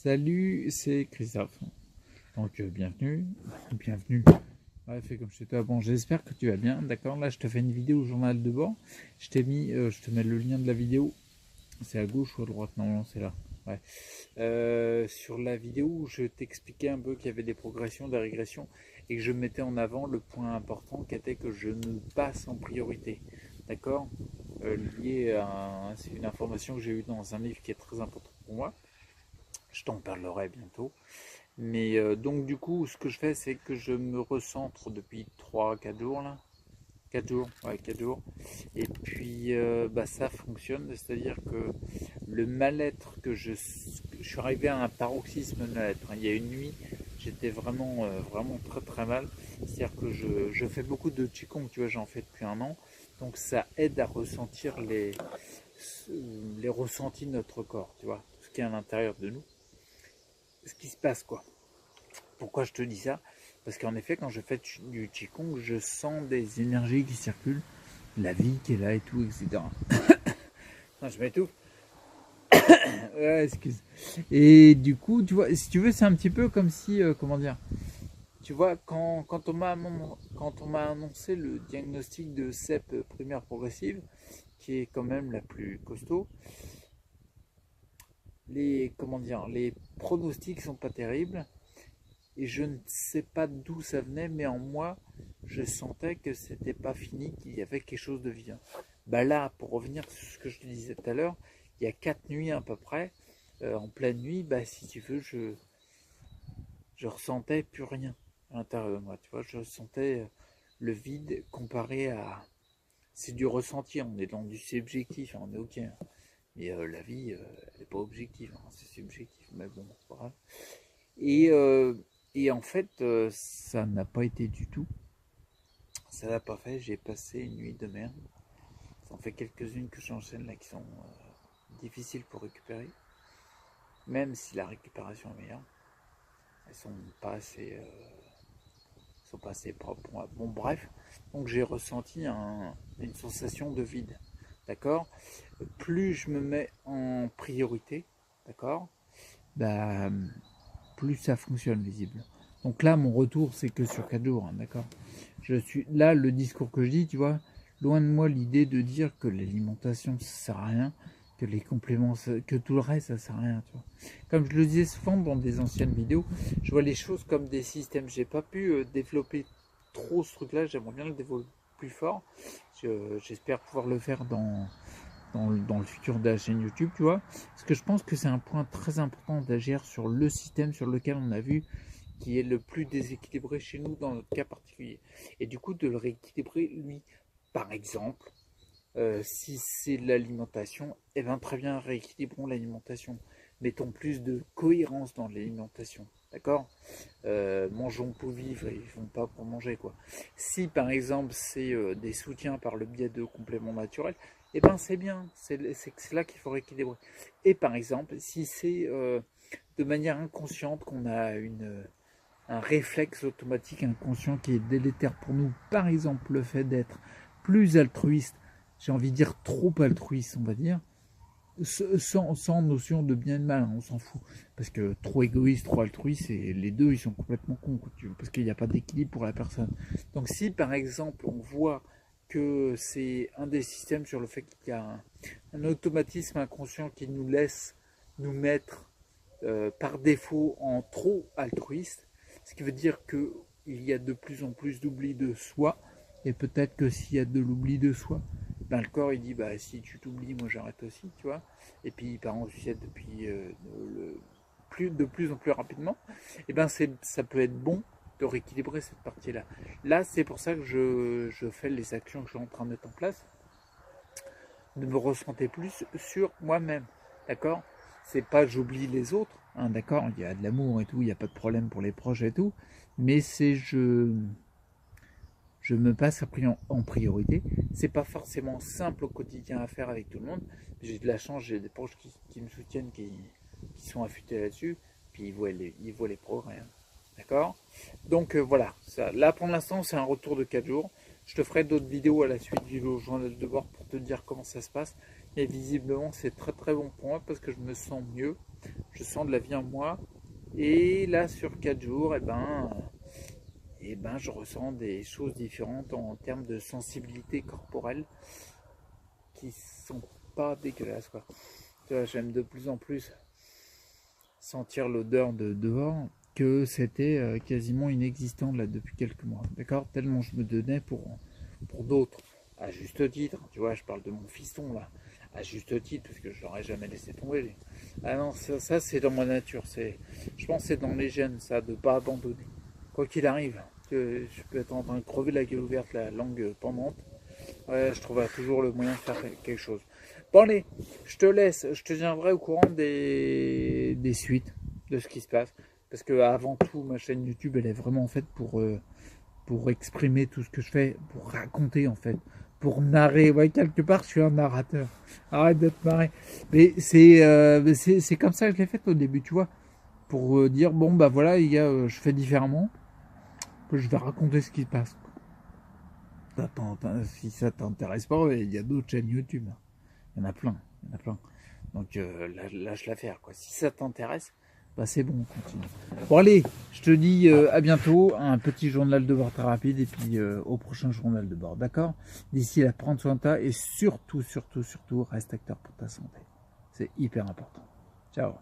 Salut, c'est Christophe. Donc, bienvenue. Ouais, fais comme chez toi. Bon, j'espère que tu vas bien. D'accord, là, je te fais une vidéo au journal de bord. Je te mets le lien de la vidéo. C'est à gauche ou à droite? Non, c'est là. Ouais. Sur la vidéo, je t'expliquais un peu qu'il y avait des progressions, des régressions, et que je mettais en avant le point important qui était que je ne passe en priorité. D'accord, lié à c'est une information que j'ai eue dans un livre qui est très important pour moi. Je t'en parlerai bientôt. Mais donc du coup, ce que je fais, c'est que je me recentre depuis 3 4 jours là. 4 jours, ouais, 4 jours. Et puis ça fonctionne, c'est-à-dire que le mal-être je suis arrivé à un paroxysme de mal-être. Il y a une nuit, j'étais vraiment très très mal. C'est-à-dire que je fais beaucoup de Qigong, tu vois, j'en fais depuis un an. Donc ça aide à ressentir les ressentis de notre corps, tu vois, tout ce qui est à l'intérieur de nous. Ce qui se passe quoi. Pourquoi je te dis ça? Parce qu'en effet, quand je fais du Qigong, je sens des énergies qui circulent, la vie qui est là et tout, etc. Non, je m'étouffe. Ouais, excuse. Et du coup, tu vois, si tu veux, c'est un petit peu comme si, comment dire, tu vois, quand on m'a annoncé le diagnostic de CEP primaire progressive, qui est quand même la plus costaud, les pronostics sont pas terribles. Et je ne sais pas d'où ça venait, mais en moi, je sentais que c'était pas fini, qu'il y avait quelque chose de vivant. Bah là, pour revenir sur ce que je te disais tout à l'heure, il y a 4 nuits à peu près, en pleine nuit, bah si tu veux, je ressentais plus rien à l'intérieur de moi. Tu vois, je sentais le vide comparé à. C'est du ressenti, on est dans du subjectif, on est ok. Mais la vie, elle n'est pas objective, hein, c'est subjectif. Mais bon, c'est pas grave. Et, euh, et en fait, ça n'a pas été du tout. Ça l'a pas fait. J'ai passé une nuit de merde. Ça en fait quelques-unes que j'enchaîne là qui sont difficiles pour récupérer. Même si la récupération est meilleure, elles sont pas assez propres pour moi. Bon, bref. Donc j'ai ressenti une sensation de vide. D'accord. Plus je me mets en priorité, d'accord, bah, plus ça fonctionne visible. Donc là, mon retour, c'est que sur 4 jours, hein, d'accord. Je suis là, le discours que je dis, tu vois, loin de moi l'idée de dire que l'alimentation ça sert à rien, que les compléments, que tout le reste ça sert à rien, tu vois. Comme je le disais souvent dans des anciennes vidéos, je vois les choses comme des systèmes. J'ai pas pu développer trop ce truc-là, j'aimerais bien le développer plus fort. J'espère pouvoir le faire dans le futur de la chaîne YouTube, tu vois. Parce que je pense que c'est un point très important d'agir sur le système sur lequel on a vu qui est le plus déséquilibré chez nous dans notre cas particulier. Et du coup, de le rééquilibrer, lui, par exemple, si c'est l'alimentation, eh bien très bien, rééquilibrons l'alimentation. Mettons plus de cohérence dans l'alimentation. D'accord, mangeons pour vivre et vivons pas pour manger, quoi. Si par exemple c'est des soutiens par le biais de compléments naturels, eh ben c'est bien, c'est là qu'il faut rééquilibrer. Et par exemple, si c'est de manière inconsciente qu'on a un réflexe automatique inconscient qui est délétère pour nous, par exemple le fait d'être plus altruiste, j'ai envie de dire trop altruiste, on va dire, sans notion de bien et de mal, hein, on s'en fout. Parce que trop égoïste, trop altruiste, les deux, ils sont complètement cons, parce qu'il n'y a pas d'équilibre pour la personne. Donc si par exemple on voit que c'est un des systèmes sur le fait qu'il y a un automatisme inconscient qui nous laisse nous mettre par défaut en trop altruiste, ce qui veut dire qu'il y a de plus en plus d'oubli de soi, et peut-être que s'il y a de l'oubli de soi, ben le corps il dit bah si tu t'oublies, moi j'arrête aussi, tu vois, et puis il part en sucette depuis de plus en plus rapidement, et ben ça peut être bon de rééquilibrer cette partie-là. Là, c'est pour ça que je fais les actions que je suis en train de mettre en place, de me recentrer plus sur moi-même, d'accord. C'est pas j'oublie les autres, hein, d'accord, il y a de l'amour et tout, il n'y a pas de problème pour les proches et tout, mais c'est je me passe en priorité. C'est pas forcément simple au quotidien à faire avec tout le monde. J'ai de la chance, j'ai des proches qui me soutiennent, qui sont affûtés là-dessus, puis ils voient les progrès. Hein. D'accord. Donc voilà, ça, là pour l'instant c'est un retour de 4 jours. Je te ferai d'autres vidéos à la suite du journal de bord pour te dire comment ça se passe. Et visiblement c'est très très bon pour moi parce que je me sens mieux. je sens de la vie en moi. Et là, sur 4 jours, je ressens des choses différentes en termes de sensibilité corporelle qui sont pas dégueulasses, quoi. Tu vois, j'aime de plus en plus sentir l'odeur de dehors que c'était quasiment inexistant là depuis quelques mois. D'accord? Tellement je me donnais pour d'autres. À juste titre, tu vois, je parle de mon fiston là. À juste titre, parce que je l'aurais jamais laissé tomber. Ah non, ça c'est dans ma nature. Je pense que c'est dans les gènes, ça, de pas abandonner. Quoi qu'il arrive, que je peux être en train de crever la gueule ouverte, la langue pendante. Ouais, je trouverai toujours le moyen de faire quelque chose. Bon allez, je te laisse, je te tiendrai au courant des suites de ce qui se passe. Parce que avant tout, ma chaîne YouTube, elle est vraiment faite pour exprimer tout ce que je fais, pour raconter en fait, pour narrer. Ouais, quelque part, je suis un narrateur. Arrête de te marrer. Mais c'est comme ça que je l'ai fait au début, tu vois. Pour dire, bon, bah voilà, les gars, je fais différemment. Je vais raconter ce qui se passe. Si ça t'intéresse pas, il y a d'autres chaînes YouTube. Il y en a plein. Il y en a plein. Donc lâche l'affaire, quoi. Si ça t'intéresse, bah c'est bon, on continue. Bon allez, je te dis à bientôt, un petit journal de bord très rapide et puis au prochain journal de bord, d'accord? D'ici là, prends soin de toi et surtout, reste acteur pour ta santé. C'est hyper important. Ciao.